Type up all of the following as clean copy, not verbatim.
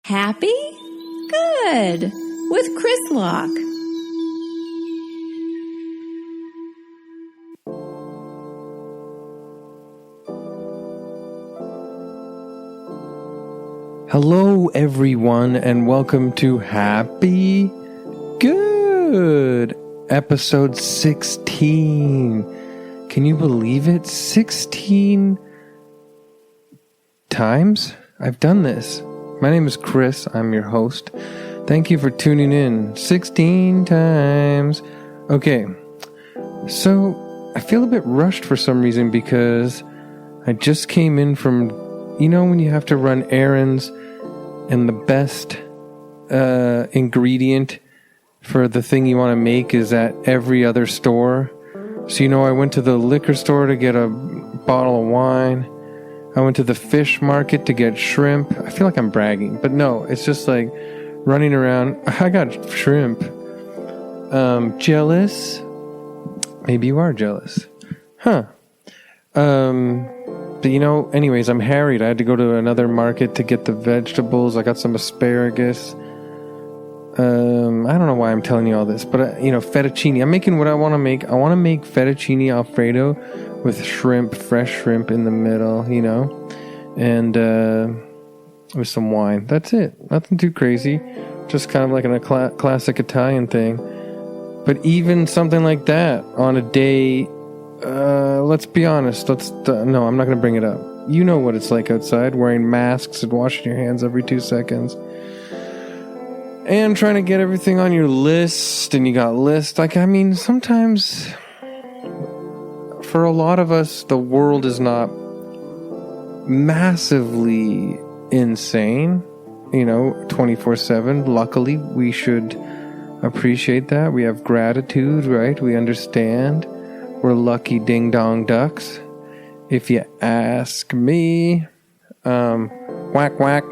Happy? Good. With Chris Locke. Hello, everyone, and welcome to Happy Good, episode 16. Can you believe it? 16 times I've done this. My name is Chris. I'm your host. Thank you for tuning in. 16 times. Okay, so I feel a bit rushed for some reason because I just came in from, when you have to run errands and the best ingredient for the thing you want to make is at every other store. So, I went to the liquor store to get a bottle of wine. I went to the fish market to get shrimp. I feel like I'm bragging, but no, it's just like running around. I got shrimp. Jealous? Maybe you are jealous. Huh. But anyways, I'm harried. I had to go to another market to get the vegetables. I got some asparagus. I don't know why I'm telling you all this, but fettuccine. I'm making what I want to make. I want to make fettuccine Alfredo with shrimp, fresh shrimp in the middle, and with some wine. That's it. Nothing too crazy. Just kind of like a classic Italian thing. But even something like that on a day, let's be honest. No, I'm not going to bring it up. You know what it's like outside, wearing masks and washing your hands every 2 seconds. And trying to get everything on your list, and you got lists. Sometimes for a lot of us, the world is not massively insane, 24/7. Luckily, we should appreciate that. We have gratitude, right? We understand. We're lucky ding-dong ducks, if you ask me. Whack, whack.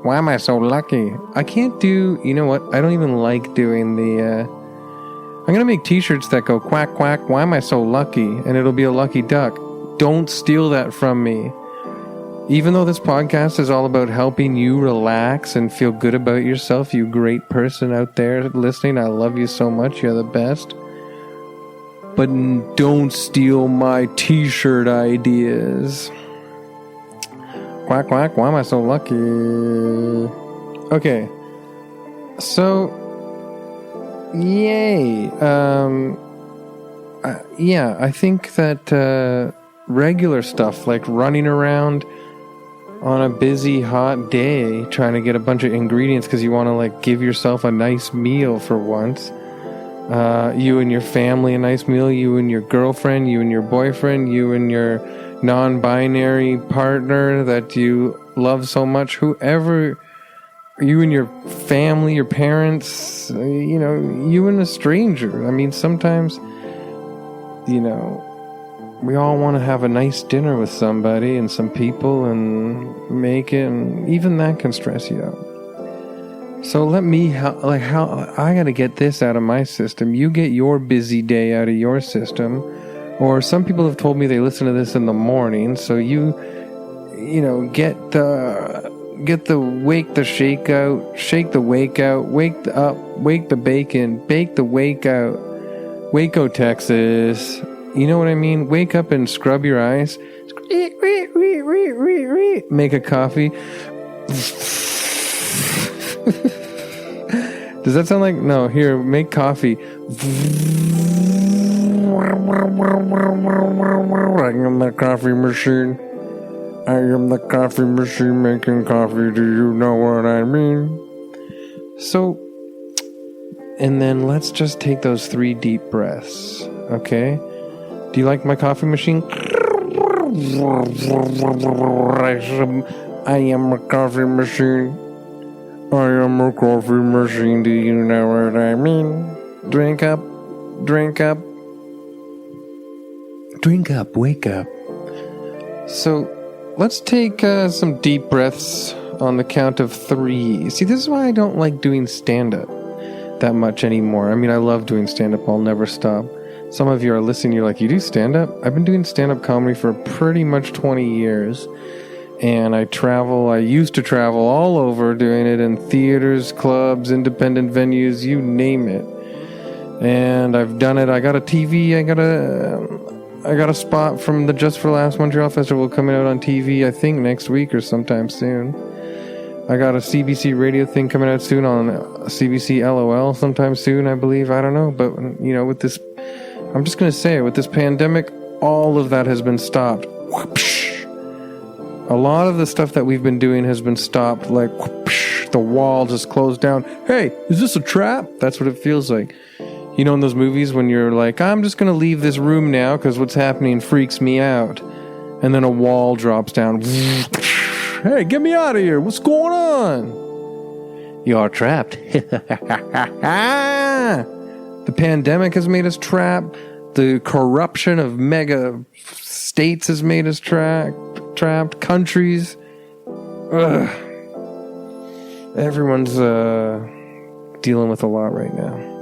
Why am I so lucky? I can't do, you know what? I don't even like doing the, I'm going to make t-shirts that go quack, quack. Why am I so lucky? And it'll be a lucky duck. Don't steal that from me. Even though this podcast is all about helping you relax and feel good about yourself, you great person out there listening, I love you so much. You're the best. But don't steal my t-shirt ideas. Quack, quack, why am I so lucky? Okay. So, yay. I think that regular stuff like running around on a busy, hot day trying to get a bunch of ingredients because you want to give yourself a nice meal for once. You and your family a nice meal, you and your girlfriend, you and your boyfriend, you and your non-binary partner that you love so much, whoever, you and your family, your parents, you and a stranger. Sometimes, we all want to have a nice dinner with somebody and some people and make it, and even that can stress you out. So let me, how I got to get this out of my system. You get your busy day out of your system. Or some people have told me they listen to this in the morning. So get the wake the shake out, shake the wake out, wake up, wake the bacon, bake the wake out. Waco, Texas. You know what I mean? Wake up and scrub your eyes. Make a coffee. Does that sound like... No, here, make coffee. I am the coffee machine. I am the coffee machine making coffee. Do you know what I mean? So, and then let's just take those 3 deep breaths. Okay? Do you like my coffee machine? I am a coffee machine. I am a coffee machine. Do you know what I mean? Drink up. Drink up. Drink up. Wake up. So, let's take some deep breaths on the count of 3. See, this is why I don't like doing stand-up that much anymore. I love doing stand-up. I'll never stop. Some of you are listening, you're like, you do stand-up? I've been doing stand-up comedy for pretty much 20 years. And I used to travel all over, doing it in theaters, clubs, independent venues, you name it. And I've done it. I got a TV, I got a spot from the Just for Laughs Montreal Festival coming out on TV, I think next week or sometime soon. I got a CBC radio thing coming out soon on CBC LOL sometime soon, I believe. I don't know. But, with this, I'm just going to say it, with this pandemic, all of that has been stopped. Whoopsh. A lot of the stuff that we've been doing has been stopped, like whoosh, the wall just closed down. Hey, is this a trap? That's what it feels like. In those movies when you're like, I'm just going to leave this room now because what's happening freaks me out. And then a wall drops down. Hey, get me out of here. What's going on? You're trapped. The pandemic has made us trapped. The corruption of mega states has made us trapped. Countries. Ugh. Everyone's dealing with a lot right now.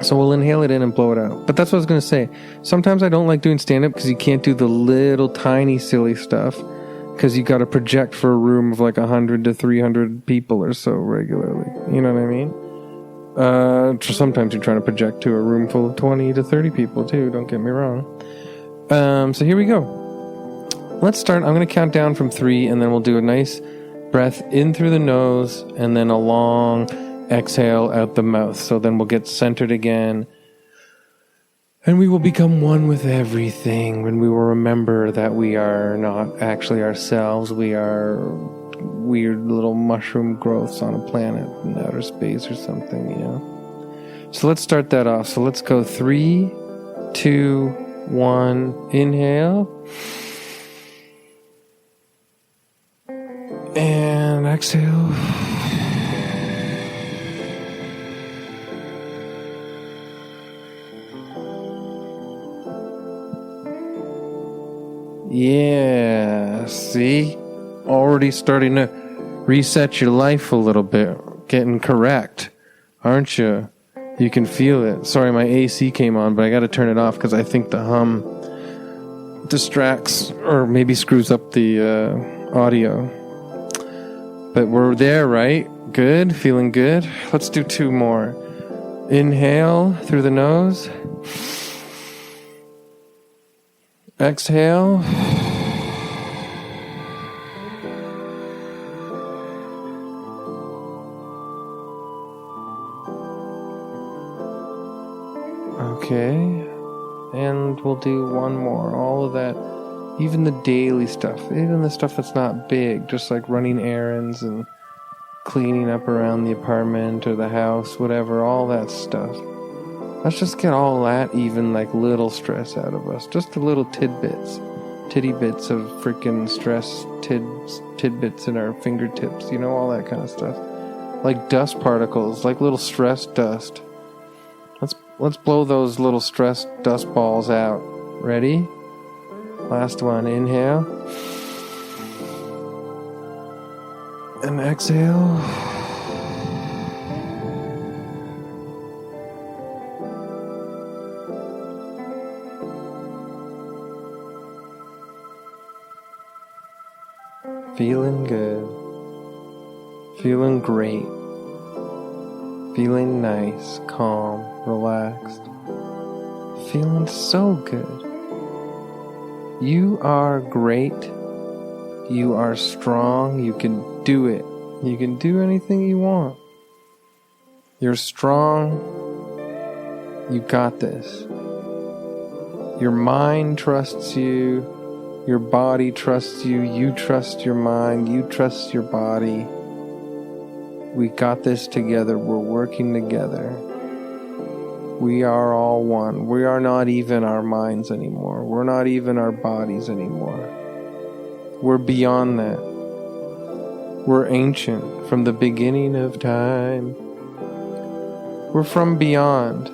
So we'll inhale it in and blow it out. But that's what I was going to say. Sometimes I don't like doing stand-up because you can't do the little tiny silly stuff because you got to project for a room of like 100 to 300 people or so regularly. You know what I mean? Sometimes you're trying to project to a room full of 20 to 30 people too. Don't get me wrong. So here we go. Let's start. I'm going to count down from 3 and then we'll do a nice breath in through the nose and then a long exhale out the mouth. So then we'll get centered again and we will become one with everything. When we will remember that we are not actually ourselves. We are weird little mushroom growths on a planet in outer space or something, So let's start that off. So let's go 3, 2, 1. Inhale. And exhale. Yeah, see? Already starting to reset your life a little bit. Getting correct, aren't you? You can feel it. Sorry, my AC came on, but I got to turn it off because I think the hum distracts or maybe screws up the audio. But we're there, right? Good? Feeling good? Let's do 2 more. Inhale through the nose. Exhale. Okay. And we'll do 1 more. All of that. Even the daily stuff, even the stuff that's not big, just like running errands and cleaning up around the apartment or the house, whatever, all that stuff. Let's just get all that even like little stress out of us. Just the little titty bits of freaking stress tidbits in our fingertips, all that kind of stuff. Like dust particles, like little stress dust. Let's blow those little stress dust balls out. Ready? Last one, inhale. And exhale. Feeling good. Feeling great. Feeling nice, calm, relaxed. Feeling so good. You are great. You are strong. You can do it. You can do anything you want. You're strong. You got this. Your mind trusts you. Your body trusts you. You trust your mind. You trust your body. We got this together. We're working together. We are all one. We are not even our minds anymore. We're not even our bodies anymore. We're beyond that. We're ancient from the beginning of time. We're from beyond.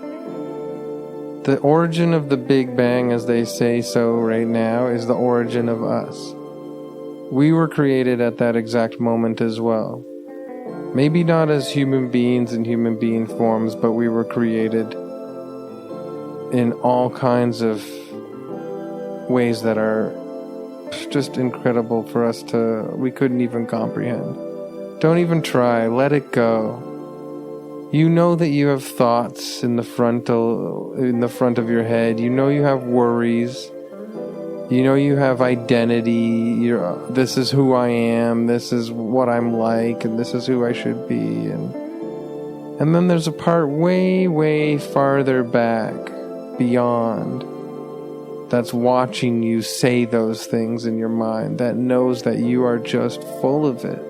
The origin of the Big Bang, as they say so right now, is the origin of us. We were created at that exact moment as well. Maybe not as human beings in human being forms, but we were created in all kinds of ways that are just incredible for us we couldn't even comprehend. Don't even try. Let it go. You know that you have thoughts in the front of your head. You know you have worries. You know you have identity. This is who I am. This is what I'm like, and this is who I should be. And then there's a part way, way farther back, beyond, that's watching you say those things in your mind, that knows that you are just full of it.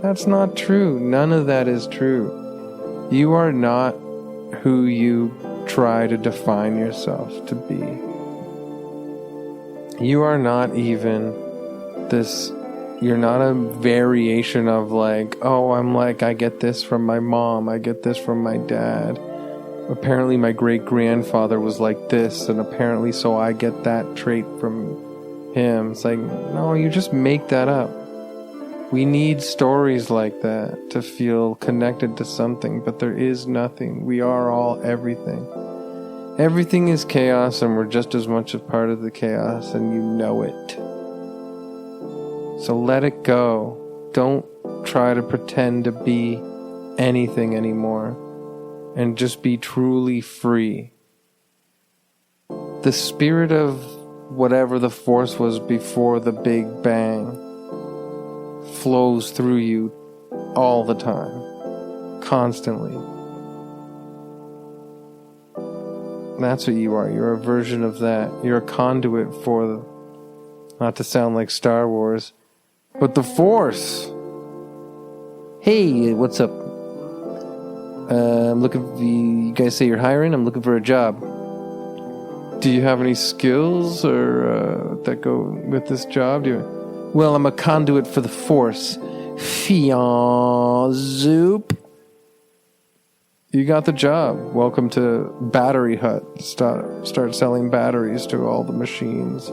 That's not true. None of that is true. You are not who you try to define yourself to be. You are not even this, you're not a variation of like, oh, I get this from my mom, I get this from my dad. Apparently my great-grandfather was like this, and apparently so I get that trait from him. It's like, no, you just make that up. We need stories like that to feel connected to something, but there is nothing. We are all everything. Everything is chaos, and we're just as much a part of the chaos, and you know it. So let it go. Don't try to pretend to be anything anymore, and just be truly free. The spirit of whatever the force was before the Big Bang flows through you all the time, constantly. That's what you are. You're a version of that. You're a conduit for, not to sound like Star Wars, but the Force. Hey, what's up? I'm looking. You guys say you're hiring? I'm looking for a job. Do you have any skills or that go with this job? Well, I'm a conduit for the Force. Zoop. You got the job. Welcome to Battery Hut. Start selling batteries to all the machines.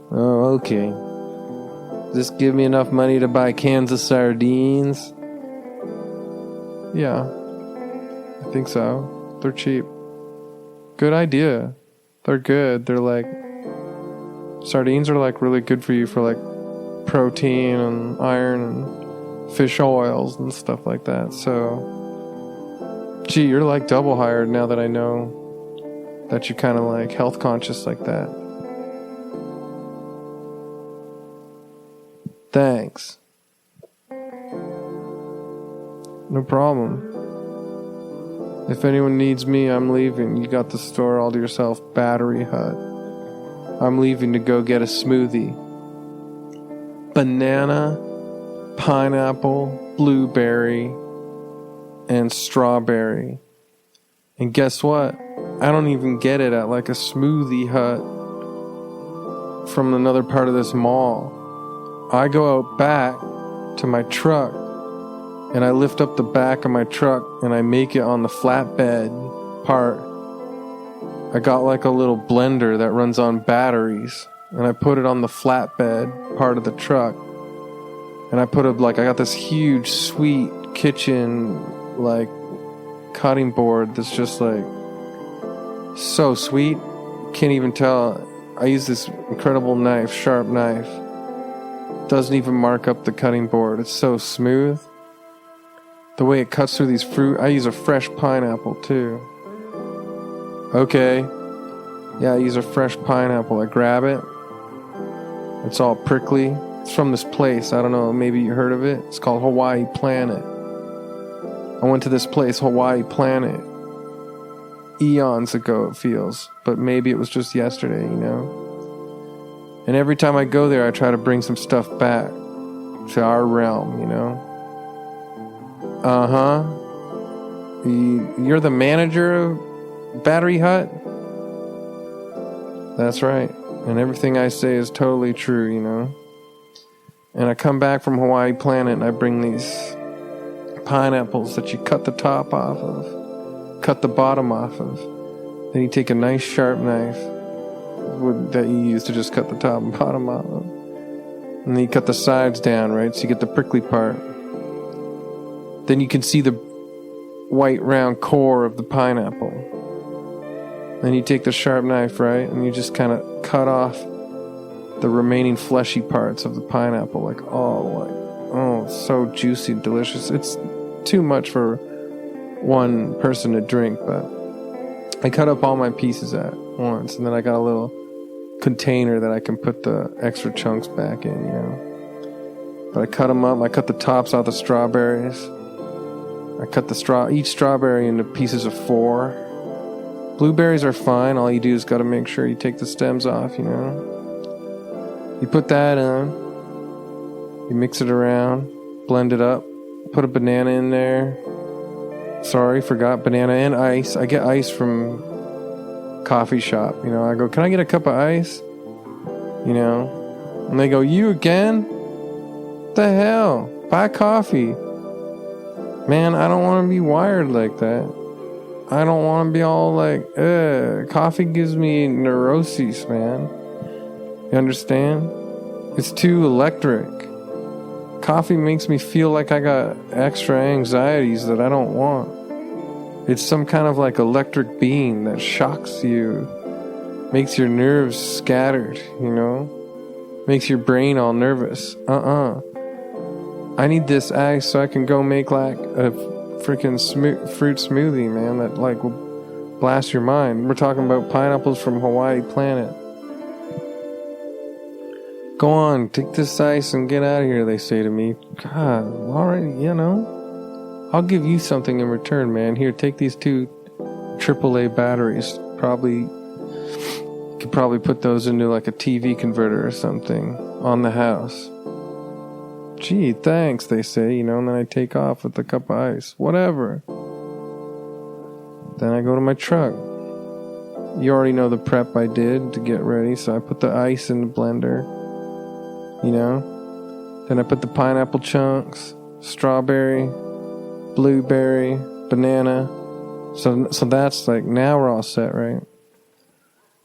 Oh, okay. Just give me enough money to buy cans of sardines. Yeah, I think so. They're cheap. Good idea. They're good. They're like, sardines are like really good for you for like protein and iron and fish oils and stuff like that. So, gee, you're like double hired now that I know that you're kind of like health conscious like that. Thanks. No problem. If anyone needs me, I'm leaving. You got the store all to yourself. Battery Hut. I'm leaving to go get a smoothie. Banana, pineapple, blueberry, and strawberry. And guess what? I don't even get it at like a smoothie hut from another part of this mall. I go out back to my truck, and I lift up the back of my truck and I make it on the flatbed part. I got like a little blender that runs on batteries, and I put it on the flatbed part of the truck. And I got this huge sweet kitchen like cutting board that's just like so sweet. Can't even tell. I use this incredible knife, sharp knife. Doesn't even mark up the cutting board. It's so smooth. The way it cuts through these fruit. I use a fresh pineapple too. Okay. Yeah, I use a fresh pineapple. I grab it. It's all prickly. It's from this place. I don't know, maybe you heard of it. It's called Hawaii Planet. I went to this place, Hawaii Planet, eons ago, it feels. But maybe it was just yesterday, you know? And every time I go there, I try to bring some stuff back to our realm, you know? Uh-huh. You're the manager of Battery Hut? That's right. And everything I say is totally true, you know? And I come back from Hawaii Planet and I bring these pineapples that you cut the top off of, cut the bottom off of. Then you take a nice sharp knife that you use to just cut the top and bottom off of. And then you cut the sides down, right? So you get the prickly part. Then you can see the white round core of the pineapple. Then you take the sharp knife, right? And you just kind of cut off the remaining fleshy parts of the pineapple. Like, oh, so juicy, delicious. It's too much for one person to drink, but I cut up all my pieces at once, and then I got a little container that I can put the extra chunks back in, you know. But I cut them up. I cut the tops out the strawberries. I cut each strawberry into pieces of 4. Blueberries are fine. All you do is got to make sure you take the stems off, you know. You put that on. You mix it around. Blend it up. Put a banana in there. Sorry, forgot banana and ice. I get ice from coffee shop. You know, I go, can I get a cup of ice? You know. And they go, you again? What the hell? Buy coffee. Man, I don't want to be wired like that. I don't want to be all like, coffee gives me neuroses, man. You understand? It's too electric. Coffee makes me feel like I got extra anxieties that I don't want. It's some kind of like electric beam that shocks you, makes your nerves scattered, you know? Makes your brain all nervous. I need this ice so I can go make like a freaking fruit smoothie, man, that like will blast your mind. We're talking about pineapples from Hawaii planet. Go on, take this ice and get out of here, they say to me. God, alright, you know, I'll give you something in return, man. Here, take these 2 AAA batteries. Could probably put those into like a TV converter or something on the house. Gee, thanks, they say, you know, and then I take off with the cup of ice. Whatever. Then I go to my truck. You already know the prep I did to get ready, so I put the ice in the blender, you know. Then I put the pineapple chunks, strawberry, blueberry, banana. So that's like, now we're all set, right?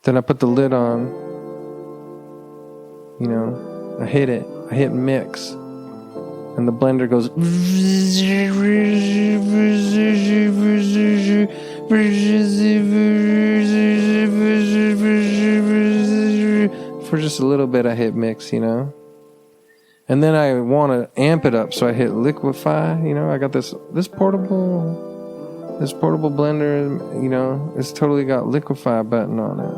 Then I put the lid on, you know, I hit mix. And the blender goes for just a little bit. I hit mix, you know. And then I want to amp it up, so I hit liquefy. You know, I got this portable blender. You know, it's totally got liquefy button on it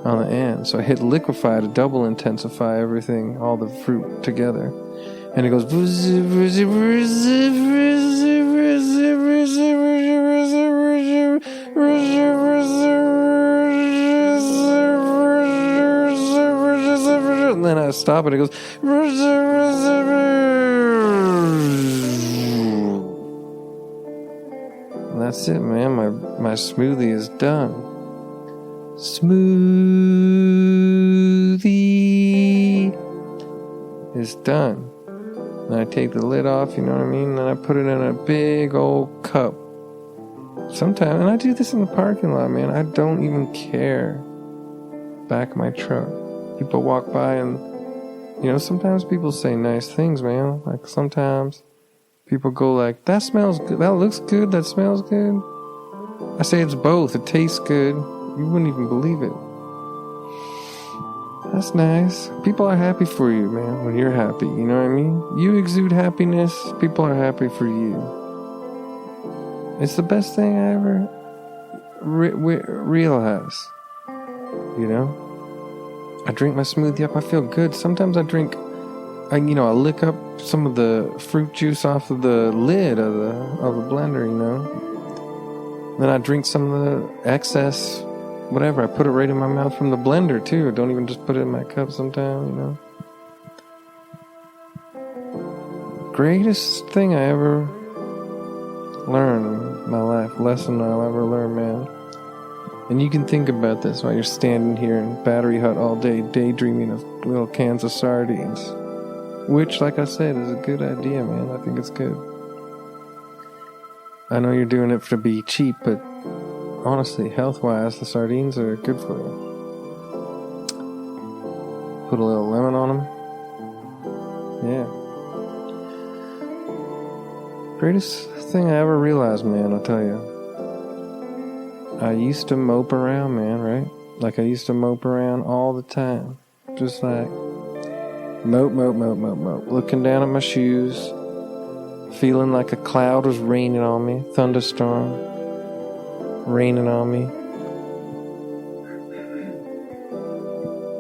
on the end. So I hit liquefy to double intensify everything, all the fruit together. And it goes, and then I stop and it goes, and that's it, man. My smoothie is done. Smoothie is done. And I take the lid off, you know what I mean? And then I put it in a big old cup. Sometimes, and I do this in the parking lot, man. I don't even care. Back of my truck. People walk by and, you know, sometimes people say nice things, man. Like sometimes people go like, that smells good, that looks good, that smells good. I say it's both. It tastes good. You wouldn't even believe it. That's nice. People are happy for you, man, when you're happy. You know what I mean? You exude happiness. People are happy for you. It's the best thing I ever realize. You know? I drink my smoothie up. I feel good. Sometimes I drink, I lick up some of the fruit juice off of the lid of the blender, you know? Then I drink some of the excess whatever, I put it right in my mouth from the blender too. Don't even just put it in my cup sometimes, you know. Greatest thing I ever learned in my life, lesson I'll ever learn, man. And you can think about this while you're standing here in Battery Hut all day, daydreaming of little cans of sardines. Which, like I said, is a good idea, man. I think it's good. I know you're doing it to be cheap, but honestly, health-wise, the sardines are good for you. Put a little lemon on them. Yeah. Greatest thing I ever realized, man, I'll tell you. I used to mope around, man, right? Like I used to mope around all the time. Just like mope, looking down at my shoes, feeling like a cloud was raining on me, thunderstorm raining on me.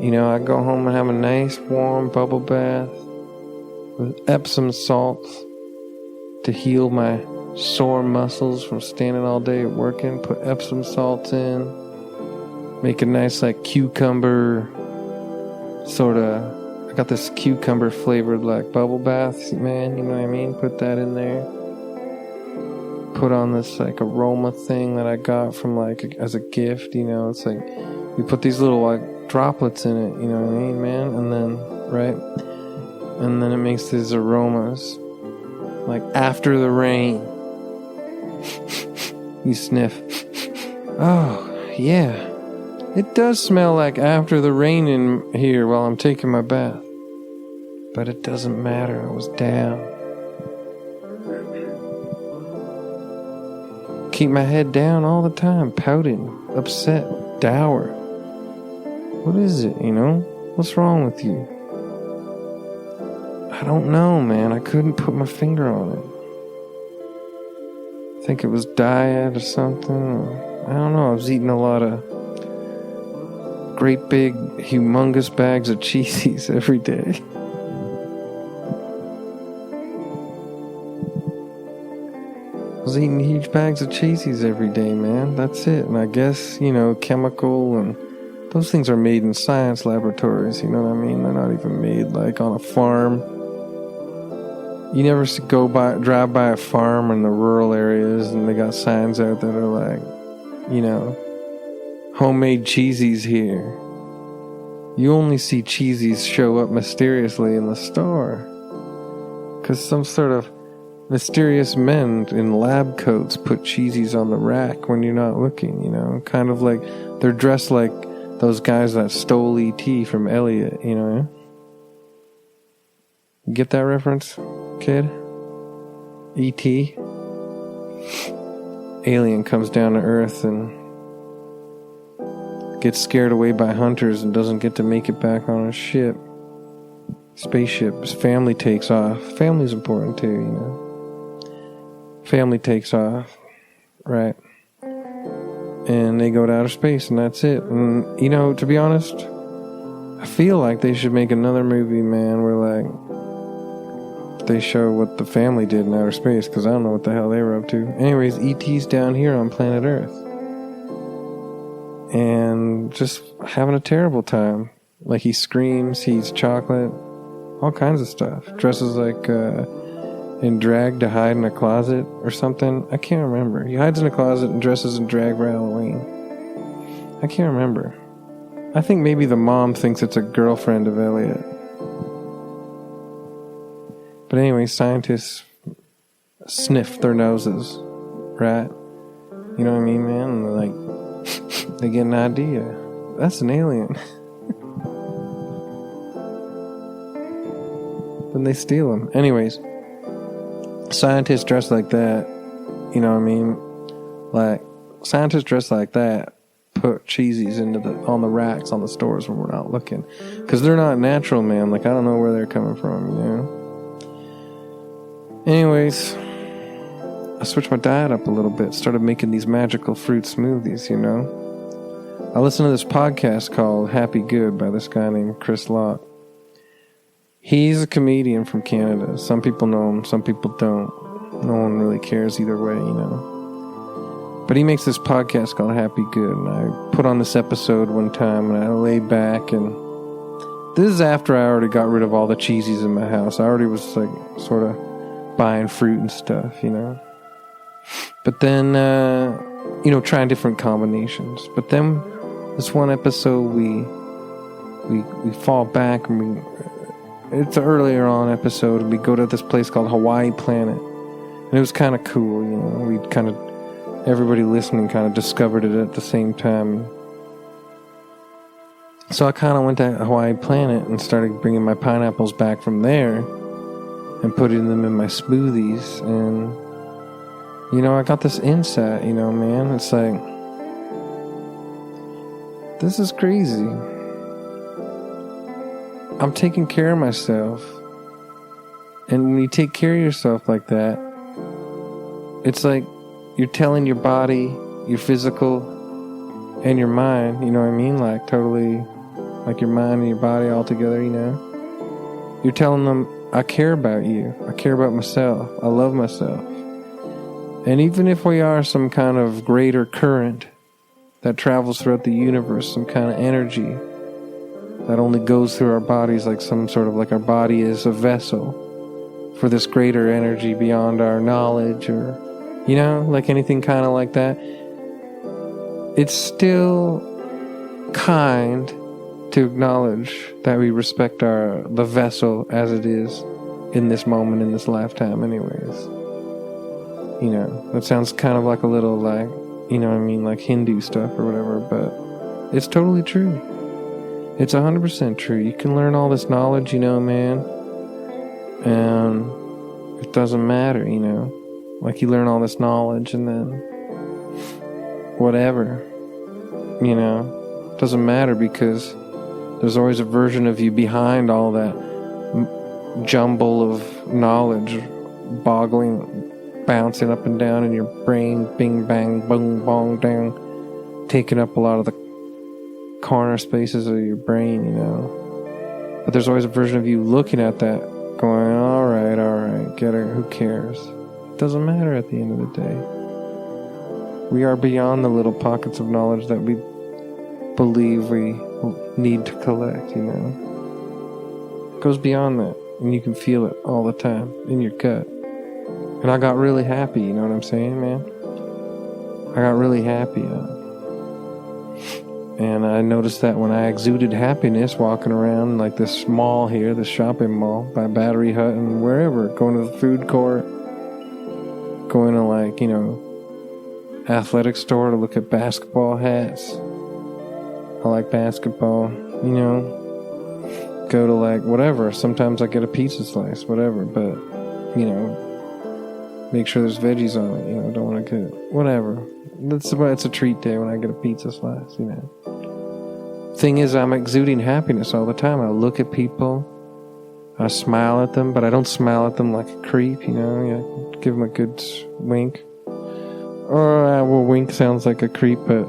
You know, I go home and have a nice warm bubble bath with Epsom salts to heal my sore muscles from standing all day working. Put Epsom salts in, make a nice like cucumber sort of. I got this cucumber flavored like bubble bath, man, you know what I mean? Put that in there. Put on this like aroma thing that I got from like as a gift, you know. It's like you put these little like droplets in it, you know what I mean, man? And then, right? And then it makes these aromas like after the rain. You sniff. Oh, yeah. It does smell like after the rain in here while I'm taking my bath. But it doesn't matter. I was down. Keep my head down all the time, pouting, upset, dour. What is it, you know? What's wrong with you? I don't know, man. I couldn't put my finger on it. I think it was diet or something. Or, I don't know. I was eating a lot of great big, humongous bags of cheesies every day. I was eating huge bags of cheesies every day, man. That's it. And I guess, you know, chemical and those things are made in science laboratories. You know what I mean? They're not even made like on a farm. You never drive by a farm in the rural areas and they got signs out that are like, you know, homemade cheesies here. You only see cheesies show up mysteriously in the store. Because some sort of mysterious men in lab coats put cheesies on the rack when you're not looking, you know? Kind of like, they're dressed like those guys that stole E.T. from Elliot, you know? You get that reference, kid? E.T.? Alien comes down to Earth and gets scared away by hunters and doesn't get to make it back on a ship. Spaceship. His family takes off. Family's important too, you know? Family takes off, right? And they go to outer space, and that's it. And, you know, to be honest, I feel like they should make another movie, man, where, like, they show what the family did in outer space, because I don't know what the hell they were up to. Anyways, E.T.'s down here on planet Earth. And just having a terrible time. Like, he screams, he eats chocolate, all kinds of stuff. Dresses like, in drag to hide in a closet or something. I can't remember. He hides in a closet and dresses in drag for Halloween. I can't remember. I think maybe the mom thinks it's a girlfriend of Elliot. But anyway, scientists sniff their noses, right? You know what I mean, man? And they're like, they get an idea. That's an alien. Then they steal them. Anyways, scientists dressed like that, you know what I mean? Like, scientists dressed like that put cheesies on the racks on the stores when we're not looking. Because they're not natural, man. Like, I don't know where they're coming from, you know? Anyways, I switched my diet up a little bit. Started making these magical fruit smoothies, you know? I listened to this podcast called Happy Good by this guy named Chris Locke. He's a comedian from Canada. Some people know him, some people don't. No one really cares either way, you know. But he makes this podcast called Happy Good, and I put on this episode one time, and I laid back, and this is after I already got rid of all the cheesies in my house. I already was, like, sort of buying fruit and stuff, you know. But then, you know, trying different combinations. But then, this one episode, we fall back, and it's an earlier on episode, and we go to this place called Hawaii Planet. And it was kind of cool, you know. Everybody listening kind of discovered it at the same time. So I kind of went to Hawaii Planet and started bringing my pineapples back from there and putting them in my smoothies. And, you know, I got this insight, you know, man. It's like, this is crazy. I'm taking care of myself. And when you take care of yourself like that, it's like you're telling your body, your physical, and your mind, you know what I mean? Like totally, like your mind and your body all together, you know? You're telling them, I care about you. I care about myself. I love myself. And even if we are some kind of greater current that travels throughout the universe, some kind of energy that only goes through our bodies, like some sort of, like our body is a vessel for this greater energy beyond our knowledge, or, you know, like anything kind of like that. It's still kind to acknowledge that we respect the vessel as it is in this moment, in this lifetime anyways. You know, that sounds kind of like a little, like, you know what I mean, like Hindu stuff or whatever, but it's totally true. It's 100% true. You can learn all this knowledge, you know, man, and it doesn't matter, you know. Like, you learn all this knowledge and then whatever, you know, it doesn't matter, because there's always a version of you behind all that jumble of knowledge, bouncing up and down in your brain, bing, bang, boom, bong, dang, taking up a lot of the corner spaces of your brain, you know. But there's always a version of you looking at that, going, all right, get it, who cares? It doesn't matter at the end of the day. We are beyond the little pockets of knowledge that we believe we need to collect, you know. It goes beyond that, and you can feel it all the time in your gut. And I got really happy, you know what I'm saying, man? I got really happy. And I noticed that when I exuded happiness walking around like this mall here, this shopping mall by Battery Hut and wherever, going to the food court, going to, like, you know, athletic store to look at basketball hats. I like basketball, you know. Go to, like, whatever. Sometimes I get a pizza slice, whatever, but, you know, make sure there's veggies on it, you know, don't want to get whatever. It's a treat day when I get a pizza slice, you know. Thing is, I'm exuding happiness all the time. I look at people, I smile at them, but I don't smile at them like a creep, you know. Give them a good wink. Or, well, wink sounds like a creep, but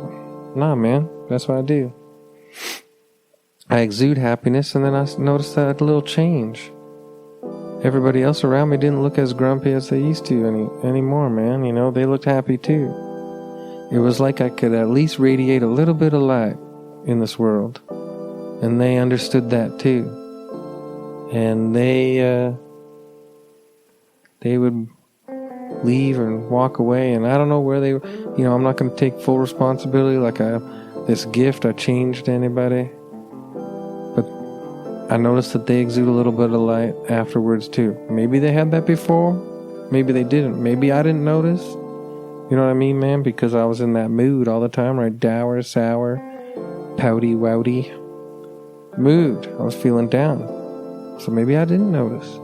nah, man, that's what I do. I exude happiness, and then I notice that little change. Everybody else around me didn't look as grumpy as they used to anymore, man. You know, they looked happy too. It was like I could at least radiate a little bit of light in this world. And they understood that too. And they would leave and walk away, and I don't know where they, you know, I'm not going to take full responsibility like this gift I changed anybody. I noticed that they exude a little bit of light afterwards too. Maybe they had that before. Maybe they didn't. Maybe I didn't notice. You know what I mean, man? Because I was in that mood all the time, right? Dour, sour, pouty, wouty mood. I was feeling down. So maybe I didn't notice.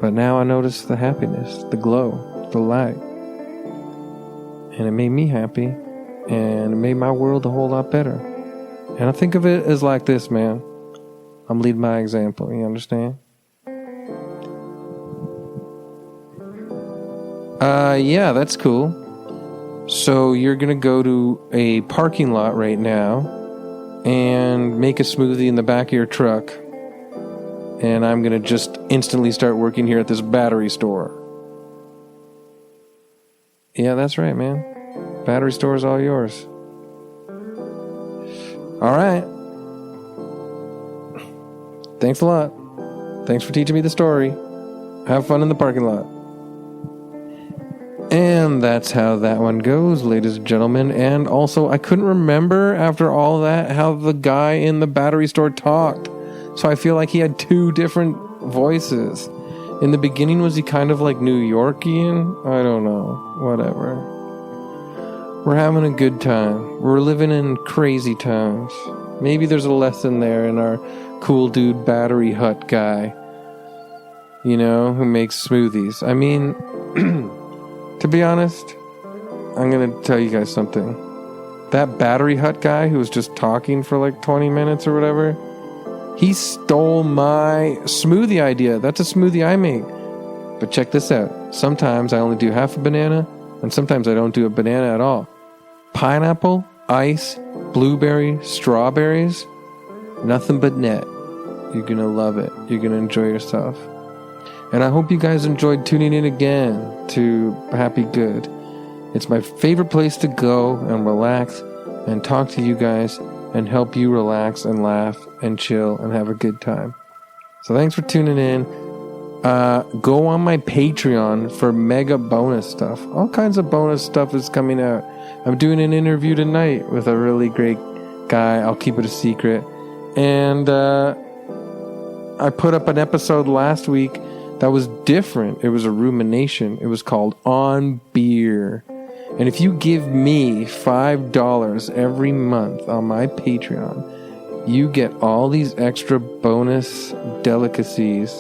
But now I notice the happiness, the glow, the light. And it made me happy. And it made my world a whole lot better. And I think of it as like this, man. I'm leading by example, you understand? Yeah, that's cool. So you're gonna go to a parking lot right now and make a smoothie in the back of your truck. And I'm gonna just instantly start working here at this battery store. Yeah, that's right, man. Battery store is all yours. All right. Thanks a lot. Thanks for teaching me the story. Have fun in the parking lot. And that's how that one goes, ladies and gentlemen. And also, I couldn't remember after all that how the guy in the battery store talked. So I feel like he had two different voices. In the beginning, was he kind of like New Yorkian? I don't know. Whatever. We're having a good time. We're living in crazy times. Maybe there's a lesson there in our cool dude Battery Hut guy, you know, who makes smoothies. I mean, to be honest, I'm gonna tell you guys something. That Battery Hut guy who was just talking for like 20 minutes or whatever, He stole my smoothie idea. That's a smoothie I make. But check this out. Sometimes I only do half a banana, and sometimes I don't do a banana at all. Pineapple, ice, blueberry, strawberries, nothing but net. You're going to love it. You're going to enjoy yourself. And I hope you guys enjoyed tuning in again to Happy Good. It's my favorite place to go and relax and talk to you guys and help you relax and laugh and chill and have a good time. So thanks for tuning in. Go on my Patreon for mega bonus stuff. All kinds of bonus stuff is coming out. I'm doing an interview tonight with a really great guy. I'll keep it a secret. And I put up an episode last week that was different. It was a rumination. It was called On Beer. And if you give me $5 every month on my Patreon, you get all these extra bonus delicacies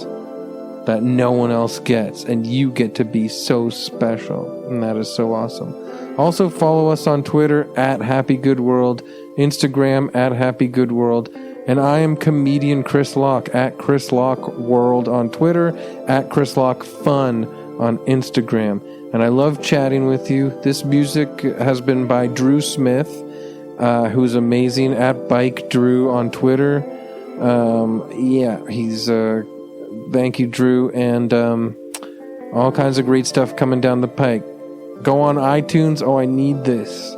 that no one else gets. And you get to be so special. And that is so awesome. Also follow us on Twitter at Happy Good World, Instagram at Happy Good World. And I am comedian Chris Locke at Chris Locke World on Twitter, at Chris Locke Fun on Instagram. And I love chatting with you. This music has been by Drew Smith, who's amazing, at Bike Drew on Twitter. He's thank you, Drew, and all kinds of great stuff coming down the pike. Go on iTunes. Oh, I need this.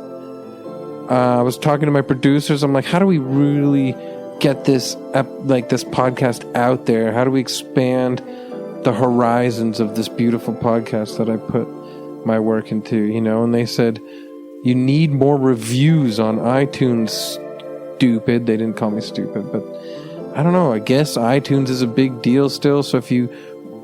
I was talking to my producers. I'm like, how do we really get this this podcast out there? How do we expand the horizons of this beautiful podcast that I put my work into, and they said, you need more reviews on iTunes, stupid. They didn't call me stupid, but I don't know. I guess iTunes is a big deal still. So if you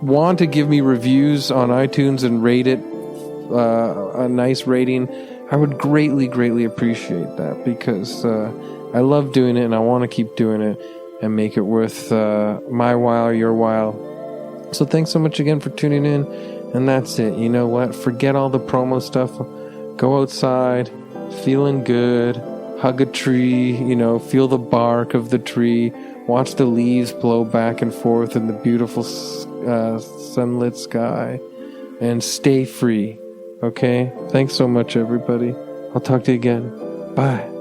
want to give me reviews on iTunes and rate it a nice rating, I would greatly, greatly appreciate that, because I love doing it and I want to keep doing it and make it worth my while, your while. So thanks so much again for tuning in. And that's it. You know what? Forget all the promo stuff. Go outside, feeling good, hug a tree, feel the bark of the tree, watch the leaves blow back and forth in the beautiful sunlit sky, and stay free. Okay? Thanks so much, everybody. I'll talk to you again. Bye.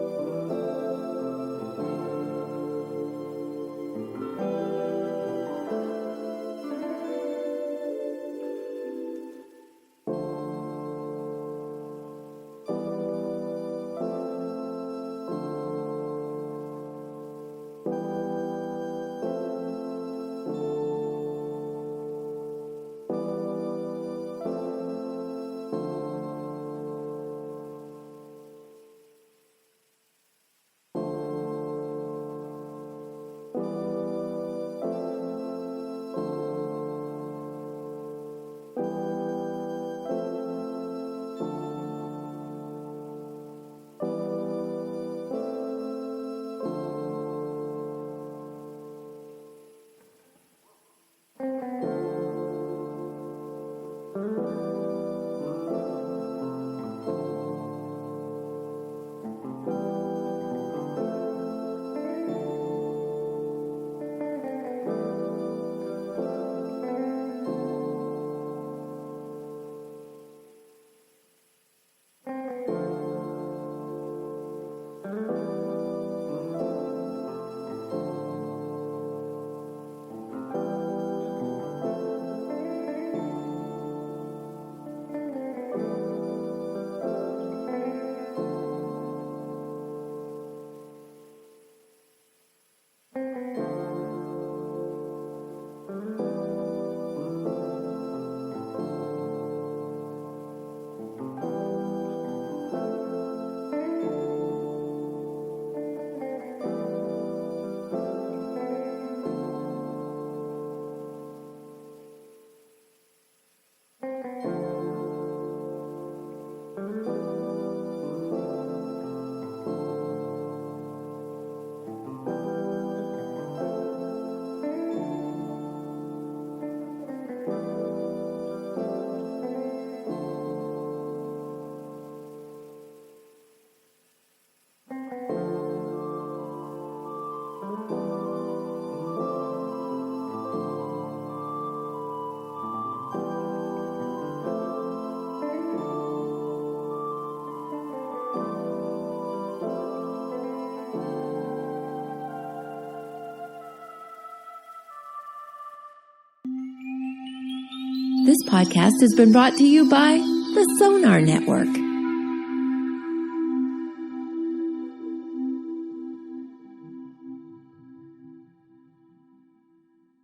This podcast has been brought to you by the Sonar Network.